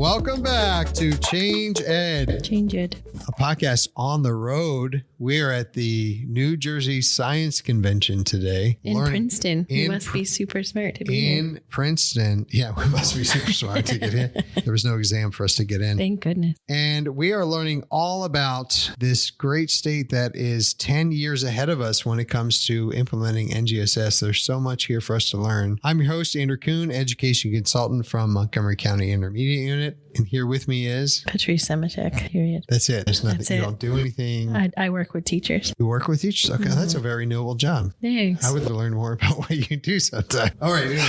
Welcome back to Change Ed. Change Ed. A podcast on the road. We're at the New Jersey Science Convention today. In Princeton. You must be super smart to be here. In Princeton. Yeah, we must be super smart to get in. There was no exam for us to get in. Thank goodness. And we are learning all about this great state that is 10 years ahead of us when it comes to implementing NGSS. There's so much here for us to learn. I'm your host, Andrew Kuhn, education consultant from Montgomery County Intermediate Unit. And here with me is Patrice Semichek, period. That's it. There's nothing. You don't do anything. I work with teachers. You work with teachers? Okay, that's a very noble job. Thanks. I would learn more about what you do sometime. All right. Anyway.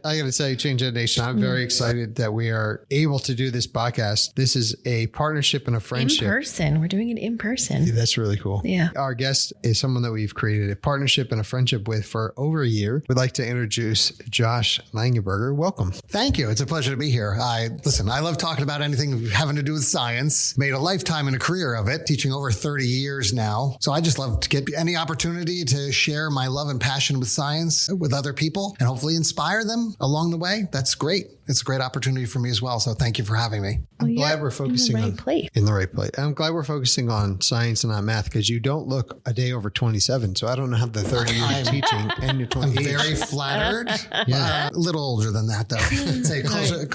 I gotta tell you, Change Ed Nation, I'm very excited that we are able to do this podcast. This is a partnership and a friendship. In person. We're doing it in person. Yeah, that's really cool. Yeah. Our guest is someone that we've created a partnership and a friendship with for over a year. We'd like to introduce Josh Langenberger. Welcome. Thank you. It's a pleasure to be here. I love talking about anything having to do with science. Made a lifetime and a career of it, teaching over 30 years now. So I just love to get any opportunity to share my love and passion with science with other people and hopefully inspire them along the way. That's great. It's a great opportunity for me as well. So thank you for having me. I'm glad we're focusing in the right place. I'm glad we're focusing on science and not math because you don't look a day over 27. So I don't have the 30 years of teaching and you're 28. I'm very flattered. Yeah. A little older than that, though. Say closer,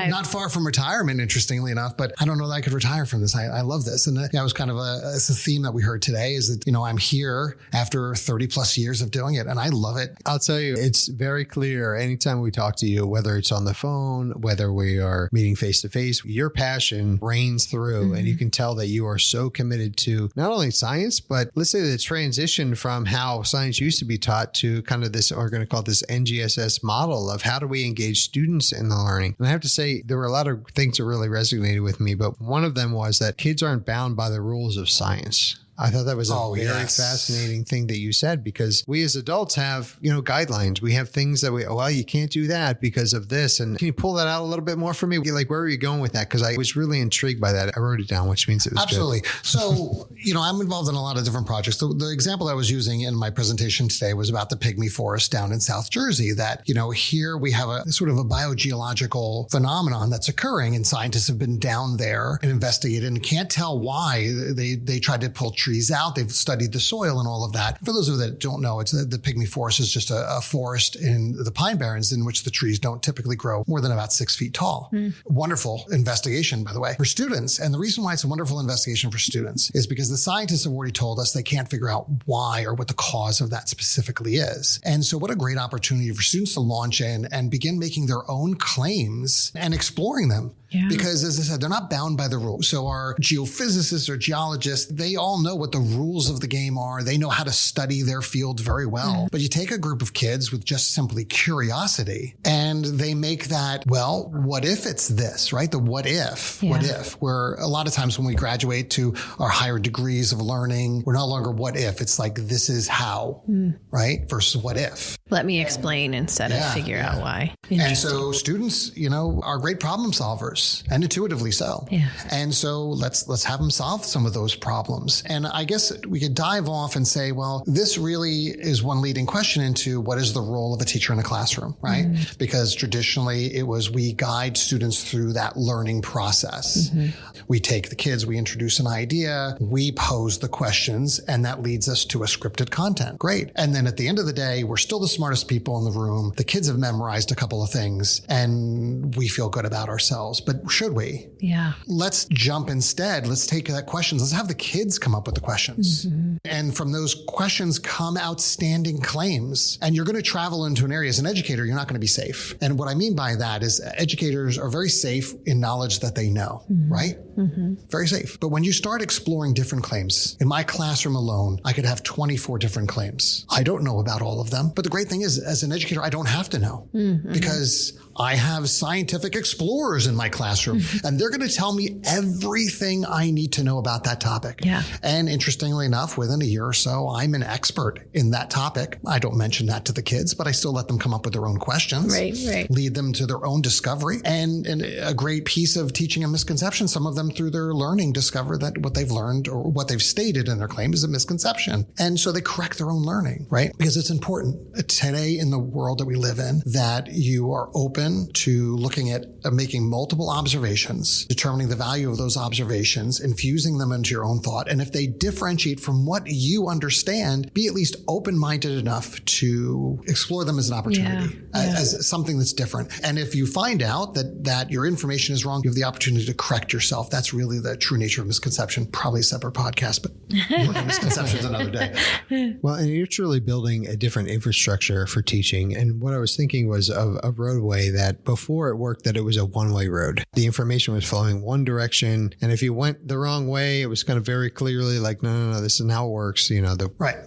not far from retirement, interestingly enough, but I don't know that I could retire from this. I love this. And that was kind of it's a theme that we heard today is that, I'm here after 30 plus years of doing it and I love it. I'll tell you, it's very clear anytime we talk to you, whether it's on the phone, whether we are meeting face to face, your passion reigns through and you can tell that you are so committed to not only science, but let's say the transition from how science used to be taught to kind of this, we're going to call it this NGSS model of how do we engage students in the learning. And I have to say, there were a lot of things that really resonated with me, but one of them was that kids aren't bound by the rules of science. I thought that was a very fascinating thing that you said because we as adults have, guidelines. We have things that you can't do that because of this. And can you pull that out a little bit more for me? Like, where are you going with that? Because I was really intrigued by that. I wrote it down, which means it was absolutely good. So, I'm involved in a lot of different projects. The example I was using in my presentation today was about the pygmy forest down in South Jersey that, here we have a sort of a biogeological phenomenon that's occurring and scientists have been down there and investigated and can't tell why they tried to pull trees out. They've studied the soil and all of that. For those of you that don't know, it's the pygmy forest is just a forest in the pine barrens in which the trees don't typically grow more than about 6 feet tall. Wonderful investigation, by the way, for students. And the reason why it's a wonderful investigation for students is because the scientists have already told us they can't figure out why or what the cause of that specifically is. And so what a great opportunity for students to launch in and begin making their own claims and exploring them. Yeah. Because as I said, they're not bound by the rules. So our geophysicists or geologists, they all know what the rules of the game are. They know how to study their field very well. But you take a group of kids with just simply curiosity and they make that, what if it's this, right? The what if, where a lot of times when we graduate to our higher degrees of learning, we're no longer what if. It's like, this is how, right? Versus what if. Let me explain instead of figure out why. And so students, are great problem solvers. And intuitively so. Yeah. And so let's have them solve some of those problems. And I guess we could dive off and say, this really is one leading question into what is the role of a teacher in a classroom, right? Because traditionally it was we guide students through that learning process. We take the kids, we introduce an idea, we pose the questions, and that leads us to a scripted content. Great. And then at the end of the day, we're still the smartest people in the room. The kids have memorized a couple of things and we feel good about ourselves. But should we? Yeah. Let's jump instead. Let's take that questions. Let's have the kids come up with the questions. And from those questions come outstanding claims. And you're going to travel into an area as an educator, you're not going to be safe. And what I mean by that is educators are very safe in knowledge that they know, right? Very safe. But when you start exploring different claims, in my classroom alone, I could have 24 different claims. I don't know about all of them. But the great thing is, as an educator, I don't have to know because I have scientific explorers in my classroom and they're going to tell me everything I need to know about that topic. Yeah. And interestingly enough, within a year or so, I'm an expert in that topic. I don't mention that to the kids, but I still let them come up with their own questions, right. Lead them to their own discovery. And a great piece of teaching a misconception, some of them sometime through their learning discover that what they've learned or what they've stated in their claim is a misconception. And so they correct their own learning, right? Because it's important today in the world that we live in that you are open to looking at making multiple observations, determining the value of those observations, infusing them into your own thought. And if they differentiate from what you understand, be at least open-minded enough to explore them as an opportunity, as something that's different. And if you find out that your information is wrong, you have the opportunity to correct yourself. That's really the true nature of misconception. Probably a separate podcast, but misconceptions another day. Well, and you're truly building a different infrastructure for teaching. And what I was thinking was of a roadway that before it worked, that it was a one-way road. The information was flowing one direction. And if you went the wrong way, it was kind of very clearly like, no, this is how it works. You know,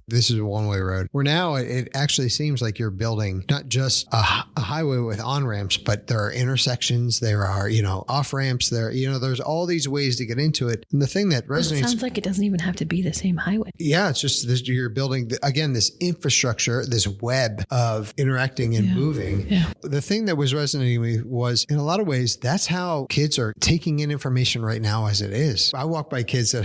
this is a one-way road. Where now it actually seems like you're building not just a highway with on-ramps, but there are intersections, there are, off-ramps, there's all these ways to get into it. And the thing that resonates... It sounds like it doesn't even have to be the same highway. Yeah, it's just this, you're building, again, this infrastructure, this web of interacting and moving. Yeah. The thing that was resonating with me was, in a lot of ways, that's how kids are taking in information right now as it is. I walk by kids that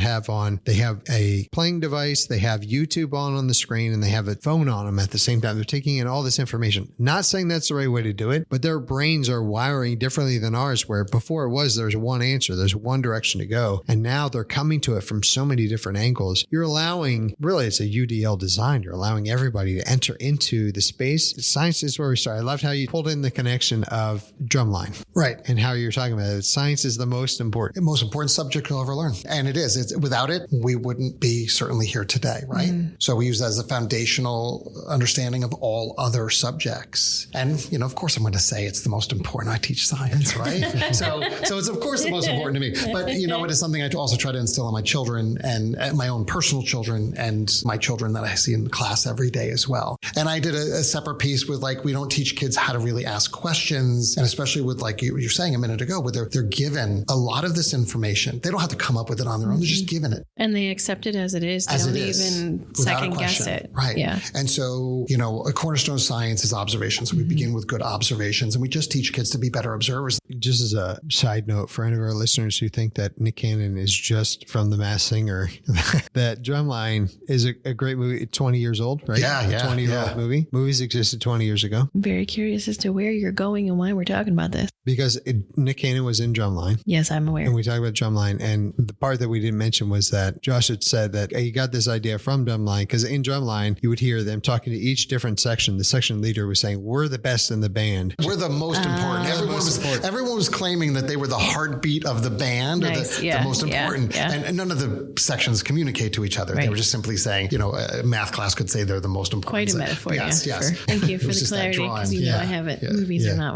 they have a playing device, they have YouTube on the screen, and they have a phone on them at the same time. They're taking in all this information. Not saying that's the right way to do it, but their brains are wiring differently than ours, where before there's one answer, there's one direction to go. And now they're coming to it from so many different angles. You're allowing, really, it's a UDL design. You're allowing everybody to enter into the space. Science is where we start. I loved how you pulled in the connection of drumline. Right. And how you're talking about it. Science is the most important. The most important subject you'll ever learn. And it is. Without it, we wouldn't be certainly here today, right? Mm-hmm. So we use that as a foundational understanding of all other subjects. And, of course, I'm going to say it's the most important. I teach science, right? so it's, of course, the most important to me. But, it is something I also try to instill in my children and my own personal children and my children that I see in class every day as well. And I did a separate piece with, we don't teach kids how to really ask questions. And especially with, you were saying a minute ago, where they're given a lot of this information. They don't have to come up with it on their own. They're just given it. And they accept it as it is. They don't even second guess it. Right. Yeah. And so, a cornerstone of science is observations. So we begin with good observations, and we just teach kids to be better observers. Just as a side note for any of our listeners who think that Nick Cannon is just from The Masked Singer, that Drumline is a great movie, 20 years old, right? Yeah. 20-year-old movie. Movies existed 20 years ago. I'm very curious as to where you're going and why we're talking about this. Because Nick Cannon was in Drumline. Yes, I'm aware. And we talked about Drumline. And the part that we didn't mention was that Josh had said that he got this idea from Drumline, because in Drumline, you would hear them talking to each different section. The section leader was saying, we're the best in the band. We're the most important. Everyone was claiming that they were the heartbeat of the band, or the most important. Yeah. And none of the sections communicate to each other. Right. They were just simply saying, a math class could say they're the most important. Quite a metaphor. Yes. Thank you for the clarity, because I haven't. Movies are not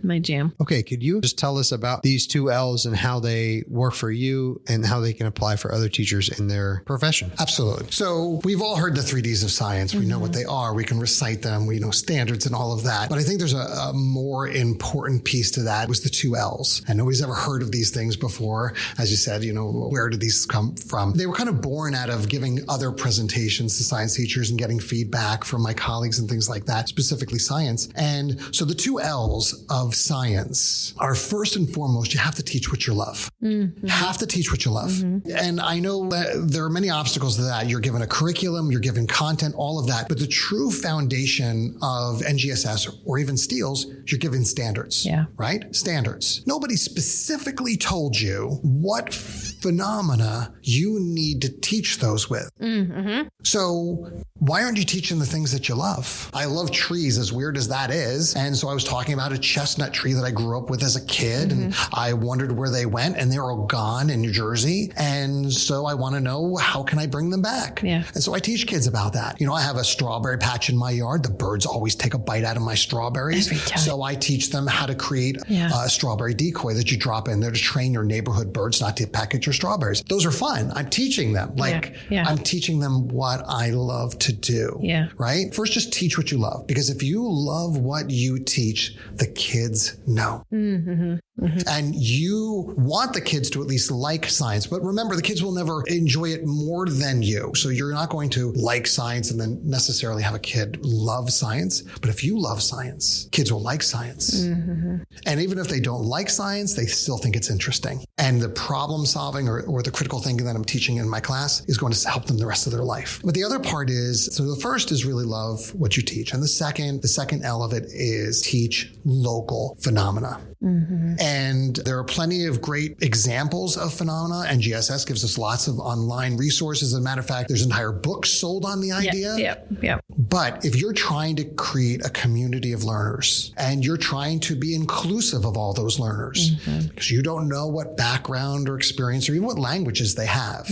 my jam. Okay, could you just tell us about these two L's and how they work for you and how they can apply for other teachers in their profession? Absolutely. So we've all heard the 3Ds of science. We know what they are. We can recite them. We know standards and all of that. But I think there's a more important piece to that, was the two L's. And nobody's ever heard of these things before. As you said, where did these come from? They were kind of born out of giving other presentations to science teachers and getting feedback from my colleagues and things like that, specifically science. And so the two L's of science are, first and foremost, you have to teach what you love. Mm-hmm. You have to teach what you love. Mm-hmm. And I know that there are many obstacles to that. You're given a curriculum, you're given content, all of that. But the true foundation of NGSS or even STEELS, you're given standards. Yeah. Right? Standards. Nobody specifically told you what phenomena you need to teach those with. Mm-hmm. So why aren't you teaching the things that you love? I love trees, as weird as that is. And so I was talking about a chestnut tree that I grew up with as a kid. Mm-hmm. And I wondered where they went, and they were all gone in New Jersey. And so I want to know, how can I bring them back? Yeah. And so I teach kids about that. I have a strawberry patch in my yard. The birds always take a bite out of my strawberries. Every time. So I teach them how to create a strawberry decoy that you drop in there to train your neighborhood birds not to package your strawberries. Those are fun. I'm teaching them. I'm teaching them what I love to do. Yeah. Right? First, just teach what you love. Because if you love what you teach, the kids know. Mm-hmm. And you want the kids to at least like science. But remember, the kids will never enjoy it more than you. So you're not going to like science and then necessarily have a kid love science. But if you love science, kids will like science. And even if they don't like science, they still think it's interesting. And the problem solving or the critical thinking that I'm teaching in my class is going to help them the rest of their life. But the other part is, so the first is really love what you teach. And the second L of it is teach local phenomena. And there are plenty of great examples of phenomena, and GSS gives us lots of online resources. As a matter of fact, there's entire books sold on the idea. Yep. But if you're trying to create a community of learners and you're trying to be inclusive of all those learners, because you don't know what background or experience or even what languages they have,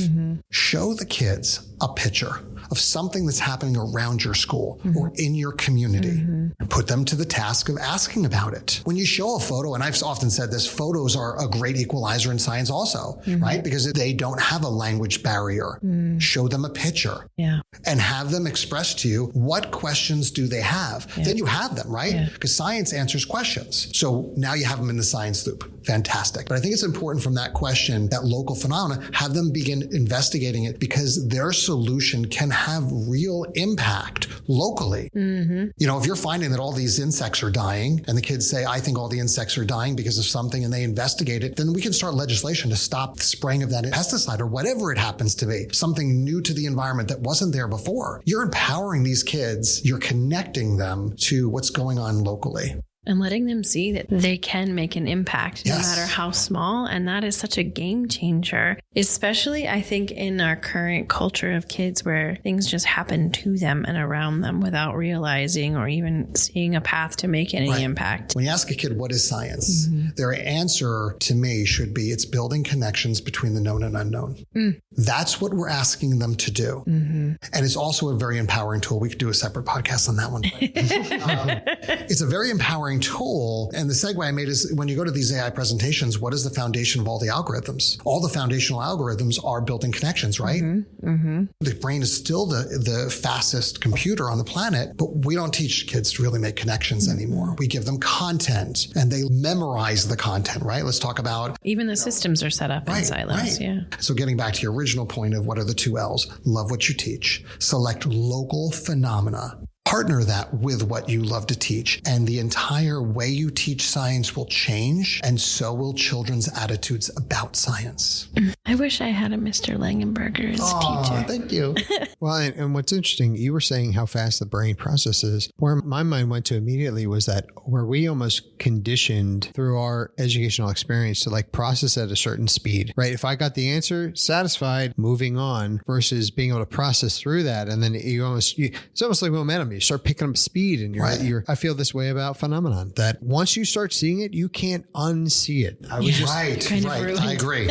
show the kids a picture of something that's happening around your school or in your community. Put them to the task of asking about it. When you show a photo, and I've often said this, photos are a great equalizer in science also, right? Because they don't have a language barrier. Show them a picture and have them express to you what questions do they have. Then you have them, right? Because science answers questions. So now you have them in the science loop. Fantastic. But I think it's important from that question, that local phenomena, have them begin investigating it because their solution can have real impact locally. You know, if you're finding that all these insects are dying and the kids say, I think all the insects are dying because of something, and they investigate it, then we can start legislation to stop the spraying of that pesticide or whatever it happens to be, something new to the environment that wasn't there before. You're empowering these kids. You're connecting them to what's going on locally. And letting them see that they can make an impact no matter how small. And that is such a game changer, especially I think in our current culture of kids where things just happen to them and around them without realizing or even seeing a path to make any impact. When you ask a kid, what is science? Their answer to me should be, it's building connections between the known and unknown. That's what we're asking them to do. And it's also a very empowering tool. We could do a separate podcast on that one. It's a very empowering tool. And the segue I made is when you go to these AI presentations, what is the foundation of all the algorithms? All the foundational algorithms are building connections, right? The brain is still the fastest computer on the planet, but we don't teach kids to really make connections anymore. We give them content and they memorize the content, right? Let's talk about... Even the systems are set up in silos. So getting back to your original point of what are the 2 L's, love what you teach, select local phenomena. Partner that with what you love to teach, and the entire way you teach science will change, and so will children's attitudes about science. I wish I had a Mr. Langenberger as teacher. Thank you. Well, and what's interesting, you were saying how fast the brain processes. Where my mind went to immediately was that where we almost conditioned through our educational experience to like process at a certain speed, right? If I got the answer, satisfied, moving on, versus being able to process through that. And then it's almost like momentum. You start picking up speed and I feel this way about phenomenon that once you start seeing it, you can't unsee it. I was just I agree.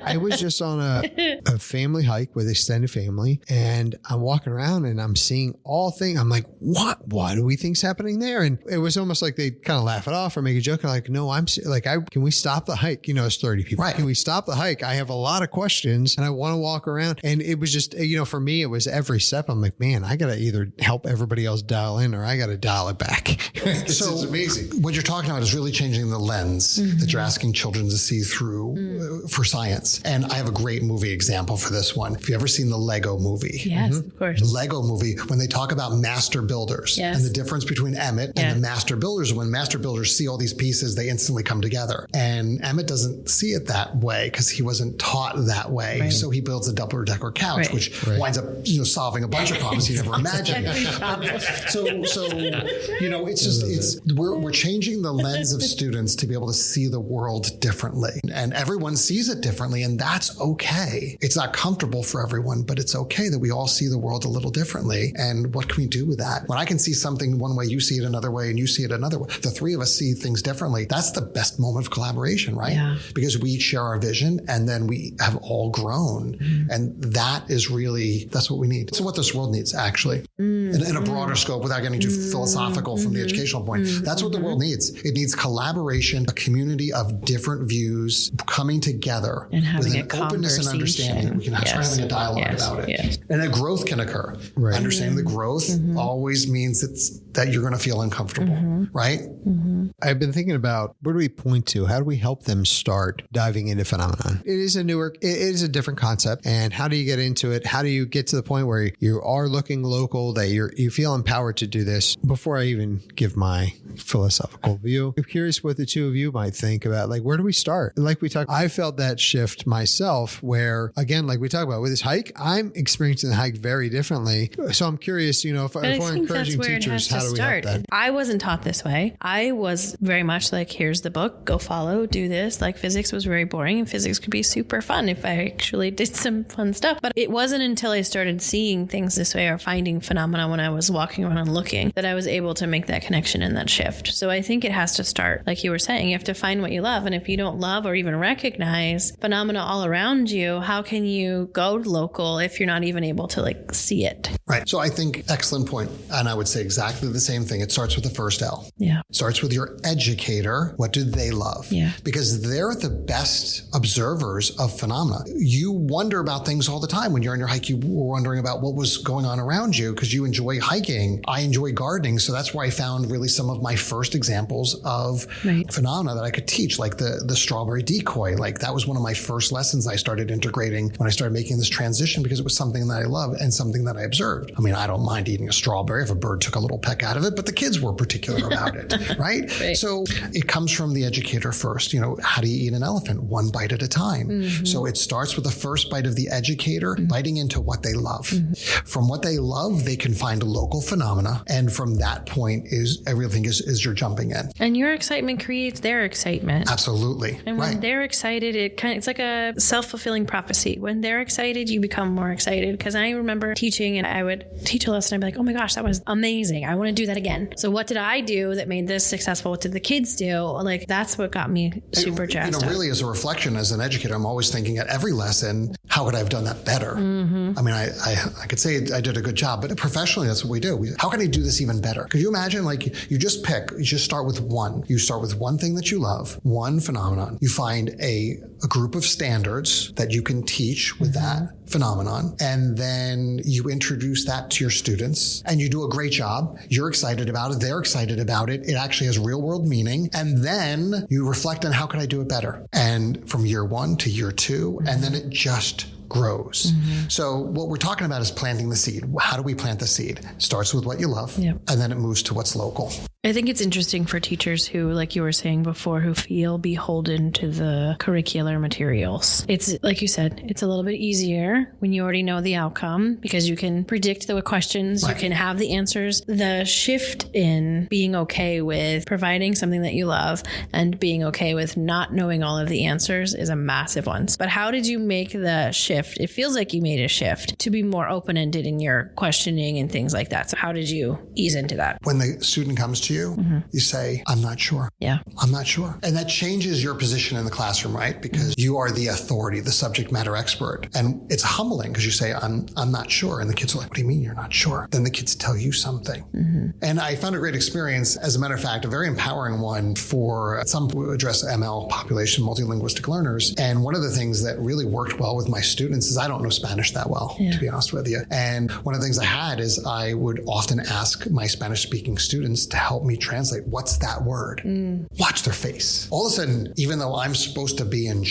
I was just on a family hike with extended family, and I'm walking around and I'm seeing all things. I'm like, what do we think's happening there? And it was almost like they kind of laugh it off or make a joke. I'm like, no, can we stop the hike? You know, it's 30 people. Right. Can we stop the hike? I have a lot of questions and I want to walk around. And it was just, for me, it was every step. I'm like, man, I got to either help everybody else dial in or I got to dial it back. This is amazing. What you're talking about is really changing the lens that you're asking children to see through for science. And I have a great movie example for this one. Have you ever seen the Lego movie? Yes, of course. The Lego movie, when they talk about master builders and the difference between Emmett and the master builders, when master builders see all these pieces, they instantly come together. And Emmett doesn't see it that way because he wasn't taught that way. Right. So he builds a double-decker couch, which winds up solving a bunch of problems he never imagined. We're changing the lens of students to be able to see the world differently, and everyone sees it differently, and that's okay. It's not comfortable for everyone, but it's okay that we all see the world a little differently. And what can we do with that? When I can see something one way, you see it another way, and you see it another way, the 3 of us see things differently. That's the best moment of collaboration, right? Yeah. Because we each share our vision, and then we have all grown, and that's what we need. It's what this world needs, actually, in a broader scope, without getting too philosophical from the educational point. That's what the world needs. It needs collaboration, a community of different views coming together and having with an openness and understanding. We can start having a dialogue about it. Yes. And a growth can occur. Right. Understanding the growth always means it's that you're going to feel uncomfortable, right? I've been thinking about where do we point to? How do we help them start diving into phenomenon? It is a different concept. And how do you get into it? How do you get to the point where you are looking local, that you feel empowered to do this? Before I even give my philosophical view, I'm curious what the two of you might think about, like, where do we start? Like we talked, I felt that shift myself where, again, like we talk about with this hike, I'm experiencing the hike very differently. So I'm curious, if we're encouraging teachers, how do we help that? I wasn't taught this way. I was very much like, here's the book, go follow, do this. Like physics was very boring and physics could be super fun if I actually did some fun stuff. But it wasn't until I started seeing things this way or finding phenomena when I was walking around and looking that I was able to make that connection and that shift. So I think it has to start, like you were saying, you have to find what you love. And if you don't love or even recognize phenomena all around you, how can you go local if you're not even able to like see it? Right. So I think excellent point. And I would say exactly the same thing. It starts with the first L. Yeah. It starts with your educator. What do they love? Yeah. Because they're the best observers of phenomena. You wonder about things all the time. When you're on your hike, you were wondering about what was going on around you because you enjoy hiking. I enjoy gardening. So that's where I found really some of my first examples of phenomena that I could teach, like the strawberry decoy. Like that was one of my first lessons I started integrating when I started making this transition because it was something that I love and something that I observed. I mean, I don't mind eating a strawberry if a bird took a little peck out of it, but the kids were particular about it, right? So it comes from the educator first. How do you eat an elephant? One bite at a time. So it starts with the first bite of the educator, biting into what they love. From what they love, they can find a local phenomena. And from that point everything is you're jumping in. And your excitement creates their excitement. Absolutely. And when they're excited, it's like a self-fulfilling prophecy. When they're excited, you become more excited. Because I remember teaching and I would teach a lesson. I'd be like, oh my gosh, that was amazing. I want to do that again. So what did I do that made this successful? What did the kids do? Like, that's what got me super jazzed up. Really as a reflection as an educator, I'm always thinking at every lesson, how could I have done that better? I mean, I could say I did a good job, but professionally, that's what we do. How can I do this even better? Could you imagine, like, you just start with one. You start with one thing that you love, one phenomenon. You find a group of standards that you can teach with that phenomenon. And then you introduce that to your students and you do a great job. You're excited about it. They're excited about it. It actually has real world meaning. And then you reflect on how can I do it better? And from year 1 to year 2, and then it just grows. So what we're talking about is planting the seed. How do we plant the seed? It starts with what you love, and then it moves to what's local. I think it's interesting for teachers who, like you were saying before, who feel beholden to the curricular materials. It's like you said, it's a little bit easier when you already know the outcome because you can predict the questions, you can have the answers. The shift in being okay with providing something that you love and being okay with not knowing all of the answers is a massive one. But how did you make the shift? It feels like you made a shift to be more open-ended in your questioning and things like that. So how did you ease into that? When the student comes to you, you say, I'm not sure. Yeah. I'm not sure. And that changes your position in the classroom, right? Because you are the authority, the subject matter expert. And it's humbling because you say, I'm not sure. And the kids are like, what do you mean you're not sure? Then the kids tell you something. And I found a great experience, as a matter of fact, a very empowering one for some who address ML, population multilinguistic learners. And one of the things that really worked well with my students is I don't know Spanish that well, to be honest with you. And one of the things I had is I would often ask my Spanish speaking students to help me translate what's that word. Watch their face. All of a sudden, even though I'm supposed to be in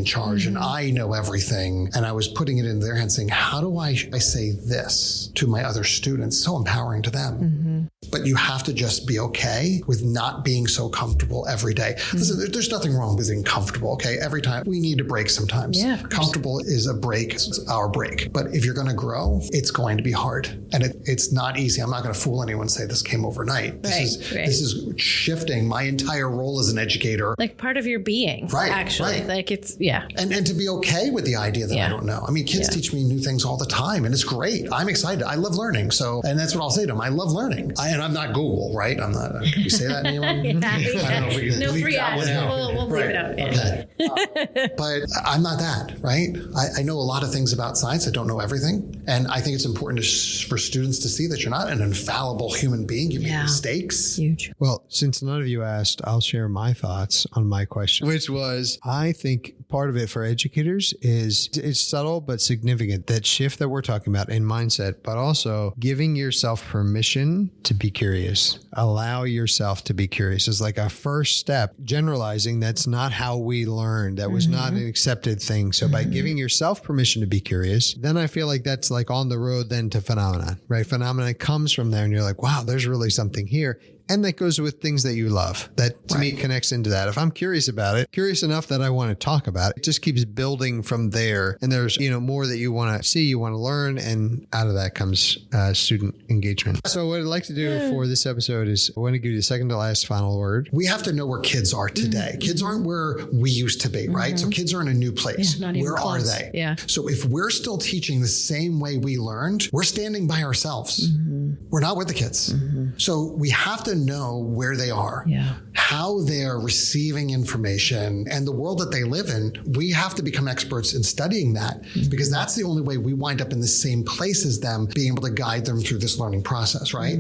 charge and I know everything, and I was putting it in their hands saying, how do I say this to my other students? So empowering to them. But you have to just be okay with not being so comfortable every day. Listen, there's nothing wrong with being comfortable, okay? Every time we need a break sometimes. Yeah, comfortable is a break, it's our break. But if you're going to grow, it's going to be hard. And it's not easy. I'm not going to fool anyone and say this came overnight. This is shifting my entire role as an educator. Like part of your being, actually. Like it's, And to be okay with the idea that I don't know. I mean, kids teach me new things all the time and it's great. I'm excited. I love learning. So, and that's what I'll say to them. I love learning. And I'm not Google, right? I'm not, can we say that, anyone? I don't know if we can no free ads. We'll leave it out. Okay. But I'm not that, right? I know a lot of things about science. I don't know everything. And I think it's important for students to see that you're not an infallible human being. You make mistakes. Huge. Well, since none of you asked, I'll share my thoughts on my question, which was, I think part of it for educators is it's subtle but significant, that shift that we're talking about in mindset, but also giving yourself permission to be curious. Allow yourself to be curious is like a first step. Generalizing, that's not how we learned. That was not an accepted thing. So by giving yourself permission to be curious, then I feel like that's like on the road then to phenomenon, right? Phenomenon comes from there and you're like, wow, there's really something here. And that goes with things that you love. That to me connects into that. If I'm curious about it, curious enough that I want to talk about it, it just keeps building from there. And there's, more that you want to see, you want to learn. And out of that comes student engagement. So what I'd like to do for this episode is I want to give you the second to last final word. We have to know where kids are today. Kids aren't where we used to be, right? So kids are in a new place. Yeah, not even where close. are they? Yeah. So if we're still teaching the same way we learned, we're standing by ourselves. We're not with the kids. So we have to know where they are, how they're receiving information, and the world that they live in. We have to become experts in studying that because that's the only way we wind up in the same place as them, being able to guide them through this learning process, right?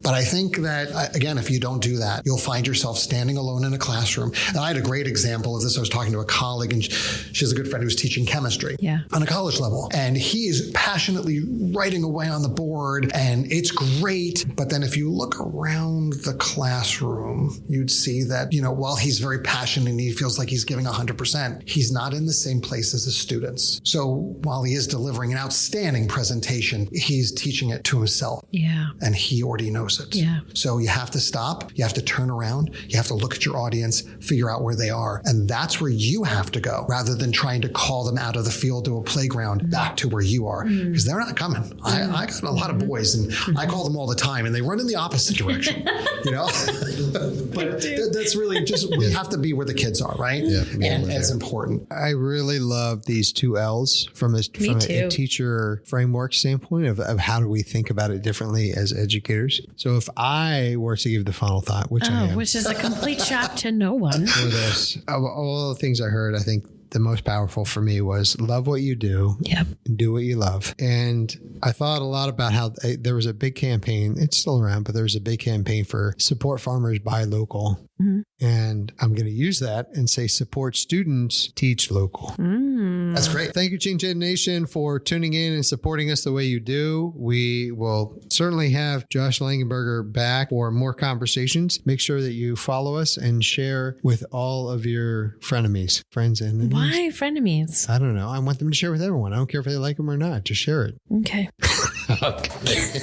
But I think that, again, if you don't do that, you'll find yourself standing alone in a classroom. And I had a great example of this. I was talking to a colleague, and she has a good friend who's teaching chemistry on a college level. And he is passionately writing away on the board, and it's great. But then if you look around the classroom, you'd see that, while he's very passionate and he feels like he's giving 100%, he's not in the same place as his students. So while he is delivering an outstanding presentation, he's teaching it to himself. Yeah. And he already knows it. Yeah. So you have to stop. You have to turn around. You have to look at your audience, figure out where they are. And that's where you have to go rather than trying to call them out of the field to a playground back to where you are because they're not coming. I got a lot of boys and I call them all the time and they run in the opposite direction, but that's really just, we have to be where the kids are, right? Yeah. And it's important. I really love these two L's from a teacher framework standpoint of how do we think about it differently as educators. So if I were to give the final thought, which I am. Which is a complete shock to no one. For this, of all the things I heard, I think the most powerful for me was love what you do and do what you love. And I thought a lot about how there was a big campaign. It's still around, but there's a big campaign for support farmers, buy local. And I'm going to use that and say support students, teach local. That's great. Thank you, Change Ed Nation, for tuning in and supporting us the way you do. We will certainly have Josh Langenberger back for more conversations. Make sure that you follow us and share with all of your frenemies, friends and enemies. Why frenemies? I don't know. I want them to share with everyone. I don't care if they like them or not. Just share it. Okay. Okay.